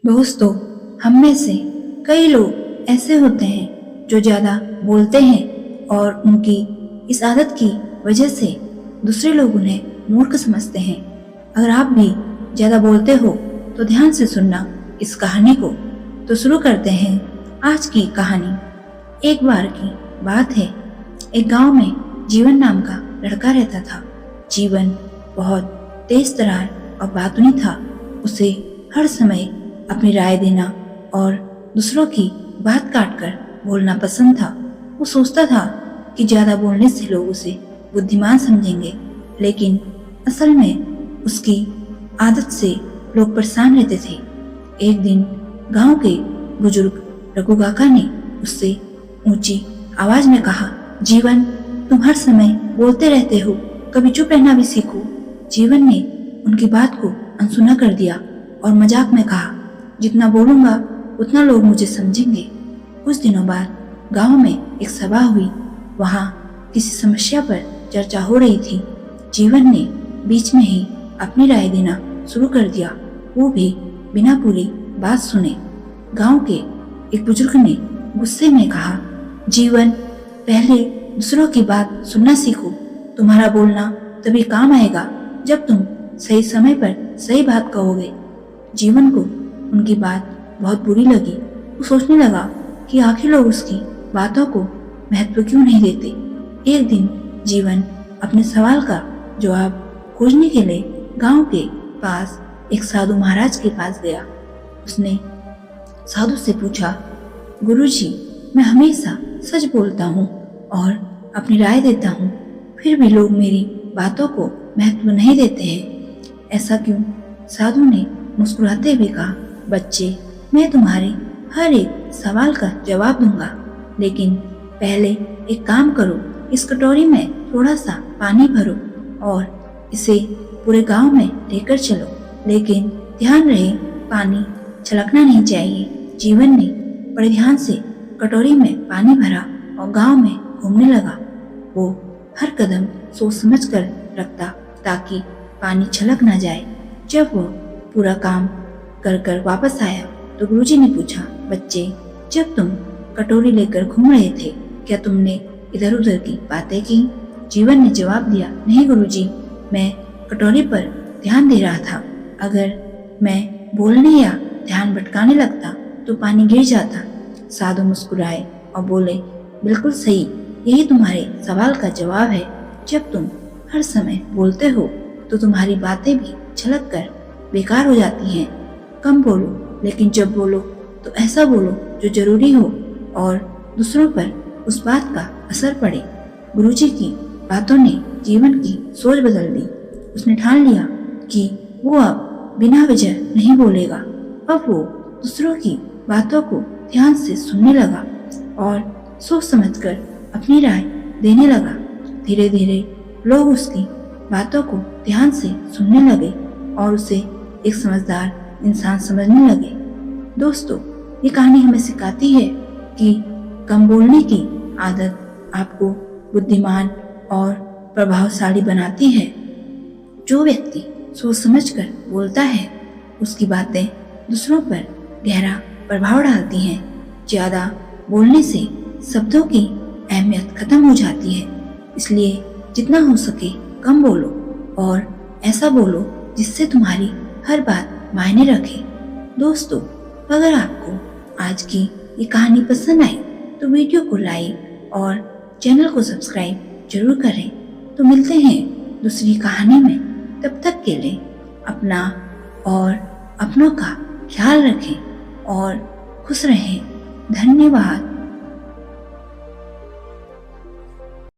दोस्तों, हम में से कई लोग ऐसे होते हैं जो ज़्यादा बोलते हैं और उनकी इस आदत की वजह से दूसरे लोग उन्हें मूर्ख समझते हैं। अगर आप भी ज़्यादा बोलते हो तो ध्यान से सुनना इस कहानी को। तो शुरू करते हैं आज की कहानी। एक बार की बात है, एक गांव में जीवन नाम का लड़का रहता था। जीवन बहुत तेज तर्रार और बातूनी था। उसे हर समय अपनी राय देना और दूसरों की बात काटकर बोलना पसंद था। वो सोचता था कि ज़्यादा बोलने से लोग उसे बुद्धिमान समझेंगे, लेकिन असल में उसकी आदत से लोग परेशान रहते थे। एक दिन गांव के बुजुर्ग रघु काका ने उससे ऊंची आवाज में कहा, जीवन, तुम हर समय बोलते रहते हो, कभी चुप रहना भी सीखो। जीवन ने उनकी बात को अनसुना कर दिया और मजाक में कहा, जितना बोलूंगा उतना लोग मुझे समझेंगे। कुछ दिनों बाद गांव में एक सभा हुई। वहां किसी समस्या पर चर्चा हो रही थी। जीवन ने बीच में ही अपनी राय देना शुरू कर दिया, वो भी बिना पूरी बात सुने। गांव के एक बुजुर्ग ने गुस्से में कहा, जीवन, पहले दूसरों की बात सुनना सीखो। तुम्हारा बोलना तभी काम आएगा जब तुम सही समय पर सही बात कहोगे। जीवन को उनकी बात बहुत बुरी लगी। वो सोचने लगा कि आखिर लोग उसकी बातों को महत्व क्यों नहीं देते। एक दिन जीवन अपने सवाल का जवाब खोजने के लिए गांव के पास एक साधु महाराज के पास गया। उसने साधु से पूछा, गुरुजी, मैं हमेशा सच बोलता हूँ और अपनी राय देता हूँ, फिर भी लोग मेरी बातों को महत्व नहीं देते हैं, ऐसा क्यों? साधु ने मुस्कुराते हुए कहा, बच्चे, मैं तुम्हारे हर एक सवाल का जवाब दूंगा, लेकिन पहले एक काम करो, इस कटोरी में थोड़ा सा पानी भरो और इसे पूरे गांव में लेकर चलो, लेकिन ध्यान रहे पानी छलकना नहीं चाहिए। जीवन ने बड़े ध्यान से कटोरी में पानी भरा और गांव में घूमने लगा। वो हर कदम सोच समझ कर रखता ताकि पानी छलक ना जाए। जब वो पूरा काम कर कर वापस आया तो गुरुजी ने पूछा, बच्चे, जब तुम कटोरी लेकर घूम रहे थे, क्या तुमने इधर उधर की बातें की? जीवन ने जवाब दिया, नहीं गुरुजी, मैं कटोरी पर ध्यान दे रहा था। अगर मैं बोलने या ध्यान भटकाने लगता तो पानी गिर जाता। साधु मुस्कुराए और बोले, बिल्कुल सही, यही तुम्हारे सवाल का जवाब है। जब तुम हर समय बोलते हो तो तुम्हारी बातें भी छलक कर बेकार हो जाती हैं। कम बोलो, लेकिन जब बोलो तो ऐसा बोलो जो जरूरी हो और दूसरों पर उस बात का असर पड़े। गुरुजी की बातों ने जीवन की सोच बदल दी। उसने ठान लिया कि वो अब बिना वजह नहीं बोलेगा। अब वो दूसरों की बातों को ध्यान से सुनने लगा और सोच समझकर अपनी राय देने लगा। धीरे धीरे लोग उसकी बातों को ध्यान से सुनने लगे और उसे एक समझदार इंसान समझने लगे। दोस्तों, ये कहानी हमें सिखाती है कि कम बोलने की आदत आपको बुद्धिमान और प्रभावशाली बनाती है। जो व्यक्ति सोच समझकर बोलता है, उसकी बातें दूसरों पर गहरा प्रभाव डालती हैं। ज़्यादा बोलने से शब्दों की अहमियत खत्म हो जाती है, इसलिए जितना हो सके कम बोलो और ऐसा बोलो जिससे तुम्हारी हर बात मायने रखे। दोस्तों, अगर आपको आज की ये कहानी पसंद आई तो वीडियो को लाइक और चैनल को सब्सक्राइब जरूर करें। तो मिलते हैं दूसरी कहानी में। तब तक के लिए अपना और अपनों का ख्याल रखें और खुश रहें। धन्यवाद।